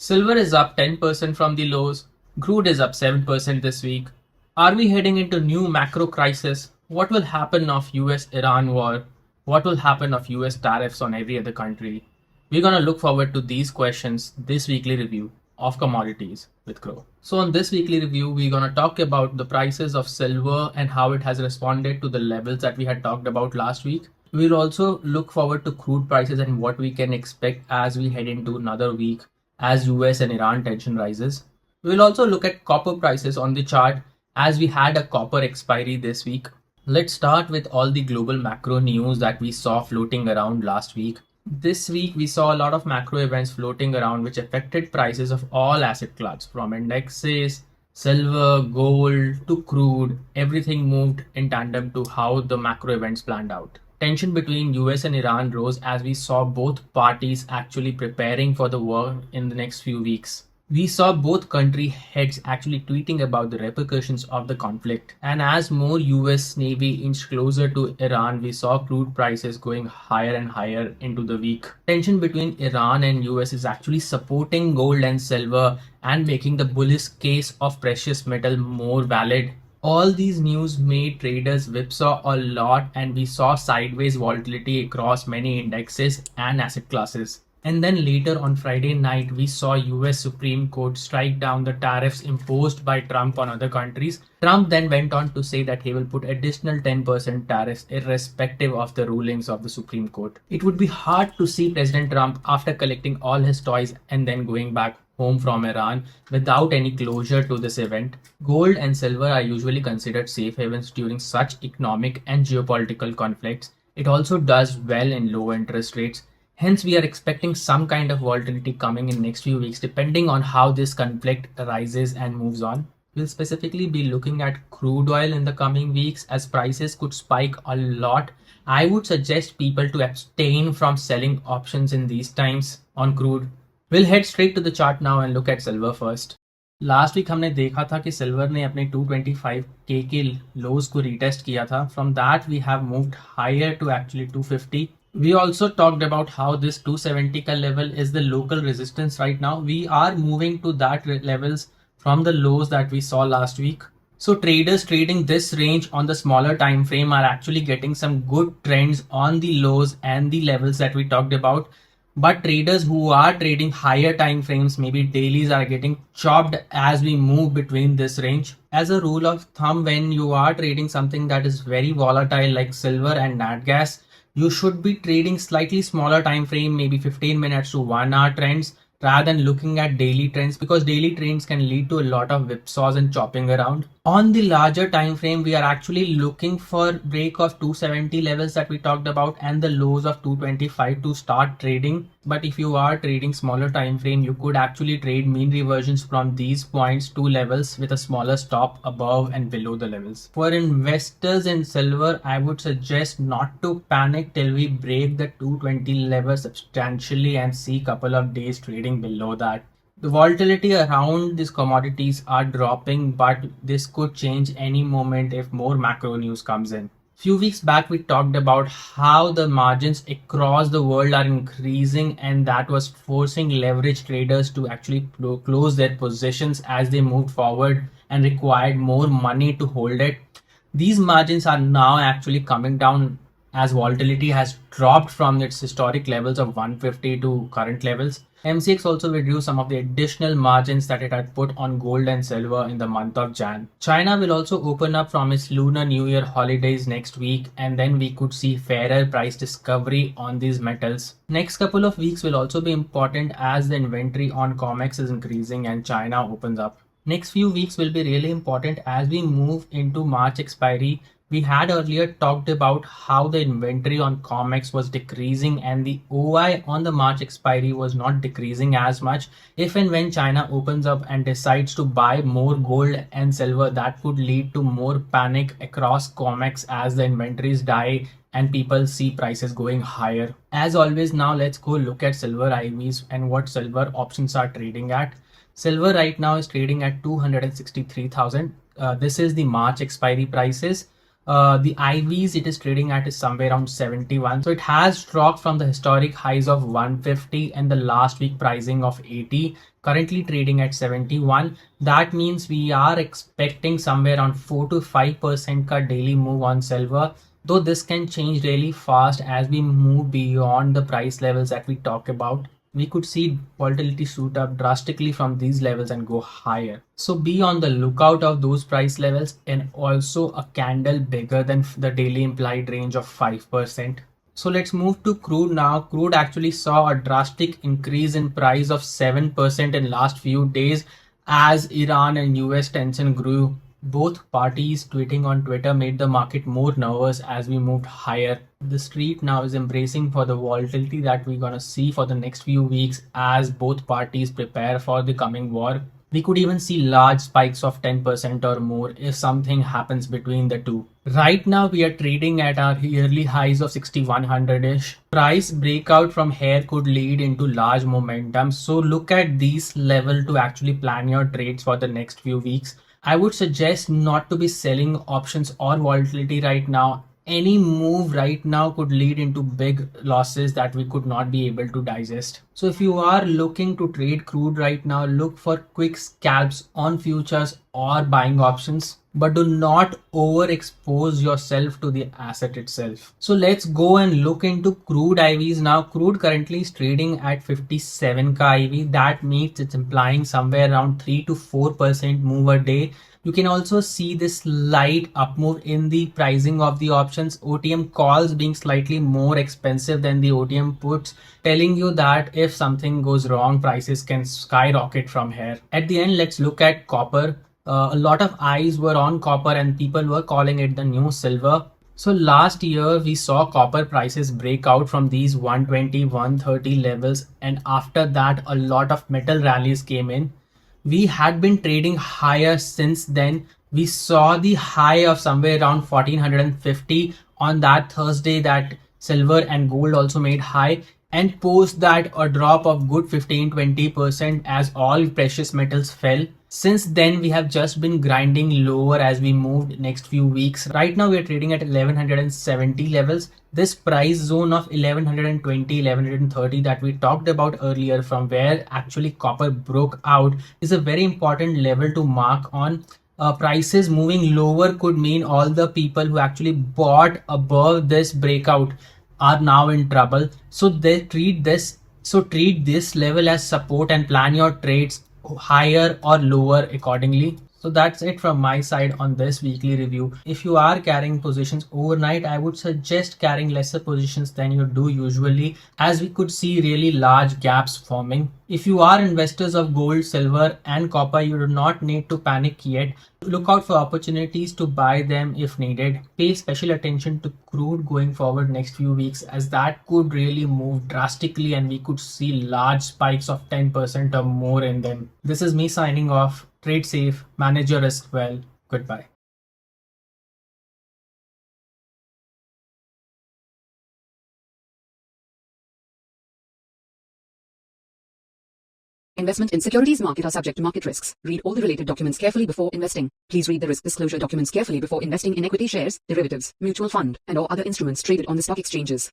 Silver is up 10% from the lows. Crude is up 7% this week. Are we heading into new macro crisis? What will happen of US-Iran war? What will happen of US tariffs on every other country? We're going to look forward to these questions this weekly review of commodities with Groww. So on this weekly review, we're going to talk about the prices of silver and how it has responded to the levels that we had talked about last week. We'll also look forward to crude prices and what we can expect as we head into another week as US and Iran tension rises. We'll also look at copper prices on the chart as we had a copper expiry this week. Let's start with all the global macro news that we saw floating around last week. This week we saw a lot of macro events floating around which affected prices of all asset classes from indexes, silver, gold to crude. Everything moved in tandem to how the macro events planned out. Tension between US and Iran rose as we saw both parties actually preparing for the war in the next few weeks. We saw both country heads actually tweeting about the repercussions of the conflict. And as more US Navy inched closer to Iran, we saw crude prices going higher and higher into the week. Tension between Iran and US is actually supporting gold and silver and making the bullish case of precious metal more valid. All these news made traders whipsaw a lot and we saw sideways volatility across many indexes and asset classes. And then later on Friday night, we saw US Supreme Court strike down the tariffs imposed by Trump on other countries. Trump then went on to say that he will put additional 10% tariffs irrespective of the rulings of the Supreme Court. It would be hard to see President Trump after collecting all his toys and then going back home from Iran without any closure to this event. Gold and silver are usually considered safe havens during such economic and geopolitical conflicts. It also does well in low interest rates. Hence, we are expecting some kind of volatility coming in next few weeks depending on how this conflict arises and moves on. We'll specifically be looking at crude oil in the coming weeks as prices could spike a lot. I would suggest people to abstain from selling options in these times on crude. We'll head straight to the chart now and look at silver first. Last week हमने देखा था कि silver ने अपने 225K के लोज को retest किया था. From that we have moved higher to actually 250. We also talked about how this 270 ka level is the local resistance right now. We are moving to that levels from the lows that we saw last week. So traders trading this range on the smaller time frame are actually getting some good trends on the lows and the levels that we talked about. But traders who are trading higher time frames, maybe dailies, are getting chopped as we move between this range. As a rule of thumb, when you are trading something that is very volatile like silver and nat gas, you should be trading slightly smaller time frame, maybe 15 minutes to 1 hour trends rather than looking at daily trends, because daily trends can lead to a lot of whipsaws and chopping around. On the larger time frame, we are actually looking for break of 270 levels that we talked about and the lows of 225 to start trading. But if you are trading smaller time frame, you could actually trade mean reversions from these points to levels with a smaller stop above and below the levels. For investors in silver, I would suggest not to panic till we break the 220 level substantially and see couple of days trading below that. The volatility around these commodities are dropping, but this could change any moment if more macro news comes in. Few weeks back, we talked about how the margins across the world are increasing and that was forcing leverage traders to actually close their positions as they moved forward and required more money to hold it. These margins are now actually coming down as volatility has dropped from its historic levels of 150 to current levels. MCX also withdrew some of the additional margins that it had put on gold and silver in the month of Jan. China will also open up from its Lunar New Year holidays next week, and then we could see fairer price discovery on these metals. Next couple of weeks will also be important as the inventory on COMEX is increasing and China opens up. Next few weeks will be really important as we move into March expiry. We had earlier talked about how the inventory on COMEX was decreasing and the OI on the March expiry was not decreasing as much. If and when China opens up and decides to buy more gold and silver, that could lead to more panic across COMEX as the inventories die and people see prices going higher. As always, now let's go look at silver IVs and what silver options are trading at. Silver right now is trading at 263,000. This is the March expiry prices. The IVs it is trading at is somewhere around 71. So it has dropped from the historic highs of 150 and the last week pricing of 80, currently trading at 71. That means we are expecting somewhere around 4 to 5% cut daily move on silver, though this can change really fast as we move beyond the price levels that we talk about. We could see volatility shoot up drastically from these levels and go higher. So be on the lookout of those price levels and also a candle bigger than the daily implied range of 5%. So let's move to crude now. Crude actually saw a drastic increase in price of 7% in last few days as Iran and US tension grew. Both parties tweeting on Twitter made the market more nervous as we moved higher. The street now is embracing for the volatility that we're gonna see for the next few weeks as both parties prepare for the coming war. We could even see large spikes of 10% or more if something happens between the two. Right now we are trading at our yearly highs of 6100-ish. Price breakout from here could lead into large momentum. So look at these level to actually plan your trades for the next few weeks. I would suggest not to be selling options or volatility right now. Any move right now could lead into big losses that we could not be able to digest. So if you are looking to trade crude right now, look for quick scalps on futures or buying options, but do not overexpose yourself to the asset itself. So let's go and look into crude IVs now. Crude currently is trading at 57k IV. That means it's implying somewhere around 3 to 4% move a day. You can also see this slight up move in the pricing of the options. OTM calls being slightly more expensive than the OTM puts, telling you that if something goes wrong, prices can skyrocket from here. At the end, let's look at copper. A lot of eyes were on copper and people were calling it the new silver. So last year we saw copper prices break out from these 120, 130 levels, and after that a lot of metal rallies came in. We had been trading higher since then. We saw the high of somewhere around 1450 on that Thursday that silver and gold also made high, and post that a drop of good 15-20% as all precious metals fell. Since then we have just been grinding lower as we moved next few weeks. Right now we are trading at 1170 levels. This price zone of 1120, 1130 that we talked about earlier, from where actually copper broke out, is a very important level to mark on. Prices moving lower could mean all the people who actually bought above this breakout are now in trouble. So they treat this level as support and plan your trades higher or lower accordingly. So that's it from my side on this weekly review. If you are carrying positions overnight, I would suggest carrying lesser positions than you do usually, as we could see really large gaps forming. If you are investors of gold, silver and copper, you do not need to panic yet. Look out for opportunities to buy them if needed. Pay special attention to crude going forward next few weeks, as that could really move drastically and we could see large spikes of 10% or more in them. This is me signing off. Trade safe, manage your risk well. Goodbye. Investment in securities market are subject to market risks. Read all the related documents carefully before investing. Please read the risk disclosure documents carefully before investing in equity shares, derivatives, mutual fund, and or other instruments traded on the stock exchanges.